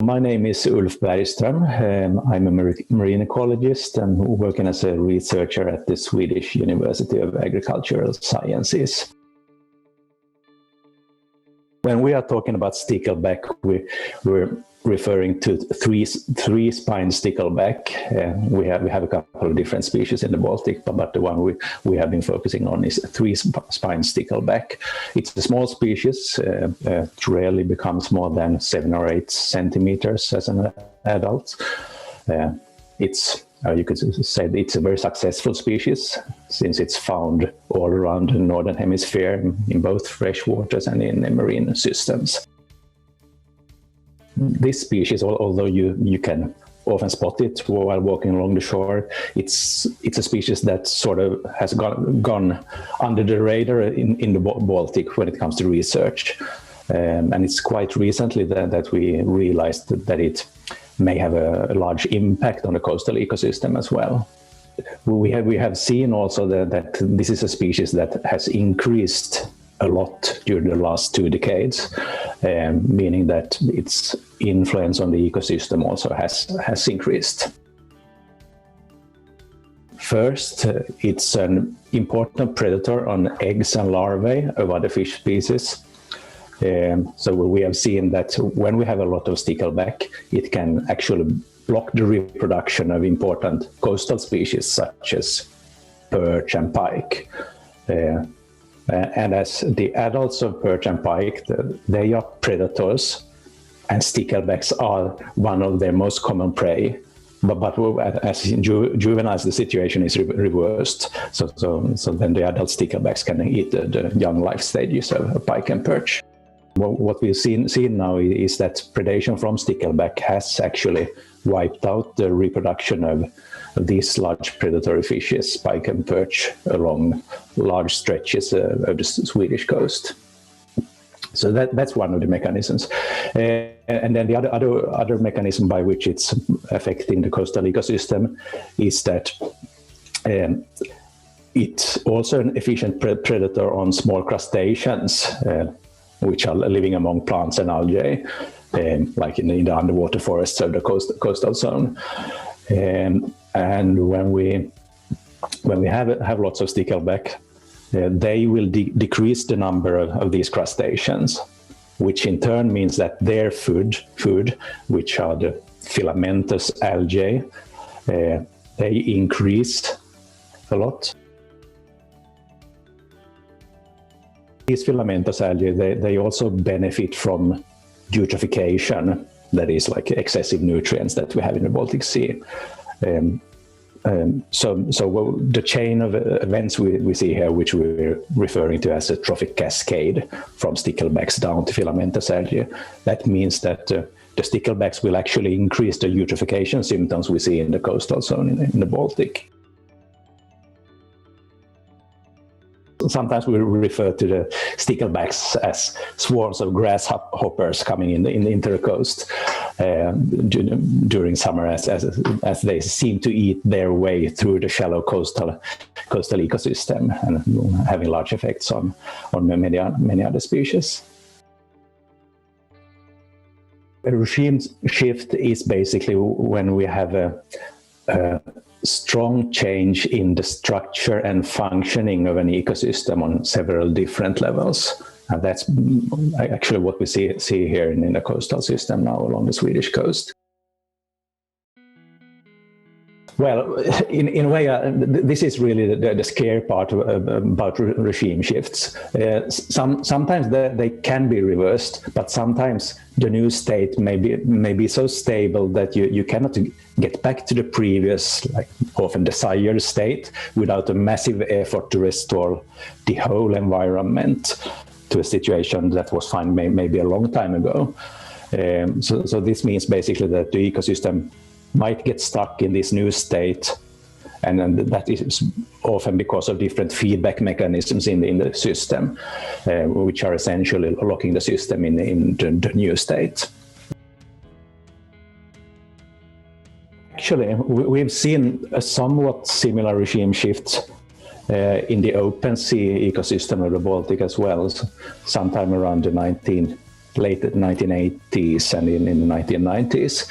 My name is Ulf Bergström. I'm a marine ecologist and working as a researcher at the Swedish University of Agricultural Sciences. When we are talking about stickleback, we're referring to three-spine stickleback. We have a couple of different species in the Baltic, but the one we have been focusing on is three-spine stickleback. It's a small species. It rarely becomes more than 7 or 8 centimeters as an adult. You could say that it's a very successful species since it's found all around the northern hemisphere in both fresh waters and in marine systems. This species, although you can often spot it while walking along the shore, it's a species that sort of has gone under the radar in the Baltic when it comes to research. And it's quite recently that we realized that it may have a large impact on the coastal ecosystem as well. We have seen also that this is a species that has increased a lot during the last 2 decades, meaning that its influence on the ecosystem also has increased. First, it's an important predator on eggs and larvae of other fish species. So we have seen that when we have a lot of stickleback, it can actually block the reproduction of important coastal species such as perch and pike. And as the adults of perch and pike, they are predators, and sticklebacks are one of their most common prey. But as in juveniles, the situation is reversed. So then the adult sticklebacks can eat the young life stages of pike and perch. What we've seen now is that predation from stickleback has actually wiped out the reproduction of these large predatory fishes, pike and perch, along large stretches of the Swedish coast. So that's one of the mechanisms. And then the other mechanism by which it's affecting the coastal ecosystem is that it's also an efficient predator on small crustaceans, which are living among plants and algae, like in the underwater forests of the coastal zone. And when we have lots of stickleback, they will decrease the number of these crustaceans, which in turn means that their food, which are the filamentous algae, they increase a lot. These filamentous algae, they also benefit from eutrophication, that is like excessive nutrients that we have in the Baltic Sea. So the chain of events we see here, which we're referring to as a trophic cascade from sticklebacks down to filamentous algae, that means that the sticklebacks will actually increase the eutrophication symptoms we see in the coastal zone in the Baltic. Sometimes we refer to the sticklebacks as swarms of grasshoppers coming into the coast during summer, as they seem to eat their way through the shallow coastal ecosystem and having large effects on many other species. A regime shift is basically when we have a strong change in the structure and functioning of an ecosystem on several different levels. And that's actually what we see here in the coastal system now along the Swedish coast. Well, in a way, this is really the scary part about regime shifts. Sometimes they can be reversed, but sometimes the new state may be so stable that you cannot get back to the previous, like often desired state without a massive effort to restore the whole environment to a situation that was fine maybe a long time ago. So this means basically that the ecosystem might get stuck in this new state, and that is often because of different feedback mechanisms in the system, which are essentially locking the system in the new state. Actually, we've seen a somewhat similar regime shift in the open sea ecosystem of the Baltic as well, sometime around the late 1980s and in the 1990s.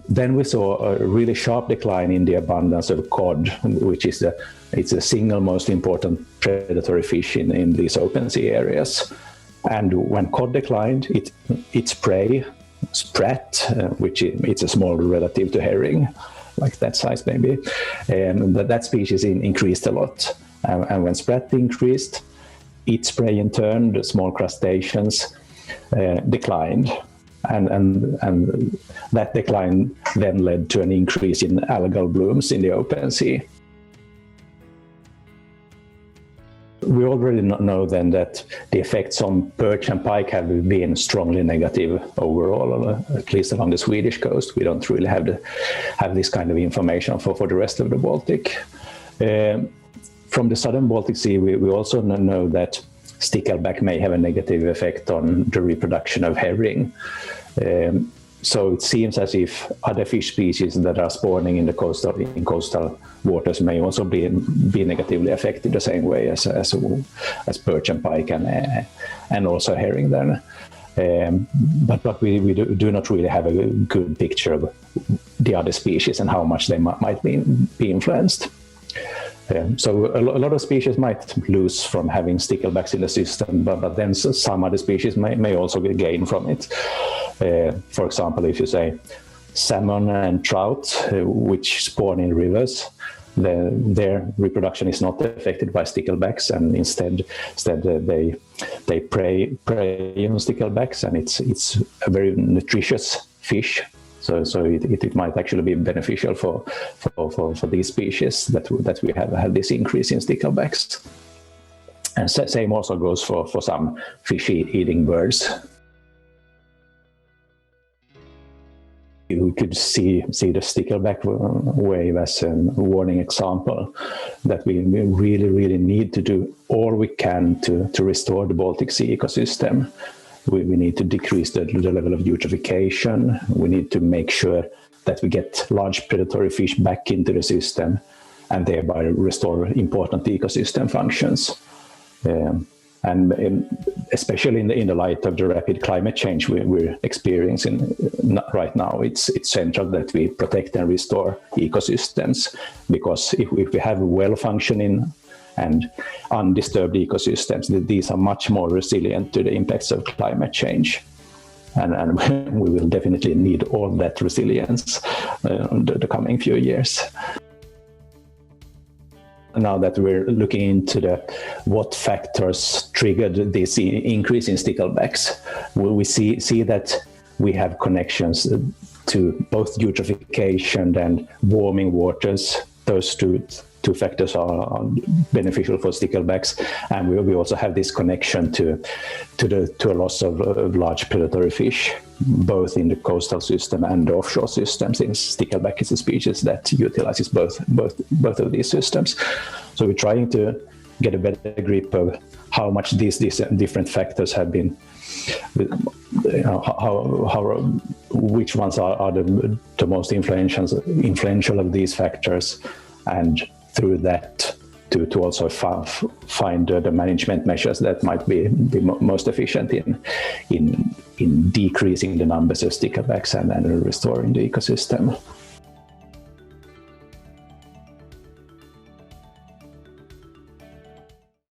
Then we saw a really sharp decline in the abundance of cod, which is it's the single most important predatory fish in these open sea areas. And when cod declined, its prey, sprat, which it's a small relative to herring, like that size maybe, that species increased a lot. And when sprat increased, its prey in turn, the small crustaceans, declined. And that decline then led to an increase in algal blooms in the open sea. We already know then that the effects on perch and pike have been strongly negative overall, at least along the Swedish coast. We don't really have this kind of information for the rest of the Baltic. From the southern Baltic Sea, we also know that stickleback may have a negative effect on the reproduction of herring. So it seems as if other fish species that are spawning in coastal waters may also be negatively affected the same way as perch and pike and also herring then. But we do not really have a good picture of the other species and how much they might be influenced. So a lot of species might lose from having sticklebacks in the system, but then some other species may also gain from it. For example, if you say salmon and trout, which spawn in rivers, their reproduction is not affected by sticklebacks, and instead they prey on sticklebacks, and it's a very nutritious fish. So it might actually be beneficial for these species that we have had this increase in sticklebacks. And same also goes for some fish-eating birds. We could see the stickleback wave as a warning example that we really need to do all we can to restore the Baltic Sea ecosystem. We need to decrease the level of eutrophication. We need to make sure that we get large predatory fish back into the system and thereby restore important ecosystem functions. And especially in the light of the rapid climate change we're experiencing right now, it's central that we protect and restore ecosystems, because if we have well-functioning and undisturbed ecosystems, these are much more resilient to the impacts of climate change. And we will definitely need all that resilience in the coming few years. Now that we're looking into what factors triggered this increase in sticklebacks, we see that we have connections to both eutrophication and warming waters. Those two factors are beneficial for sticklebacks, and we also have this connection to a loss of large predatory fish, both in the coastal system and the offshore system, since stickleback is a species that utilizes both of these systems. So we're trying to get a better grip of how much these different factors have been, which ones are the most influential of these factors, and through that to also find the management measures that might be most efficient in decreasing the numbers of sticklebacks and restoring the ecosystem.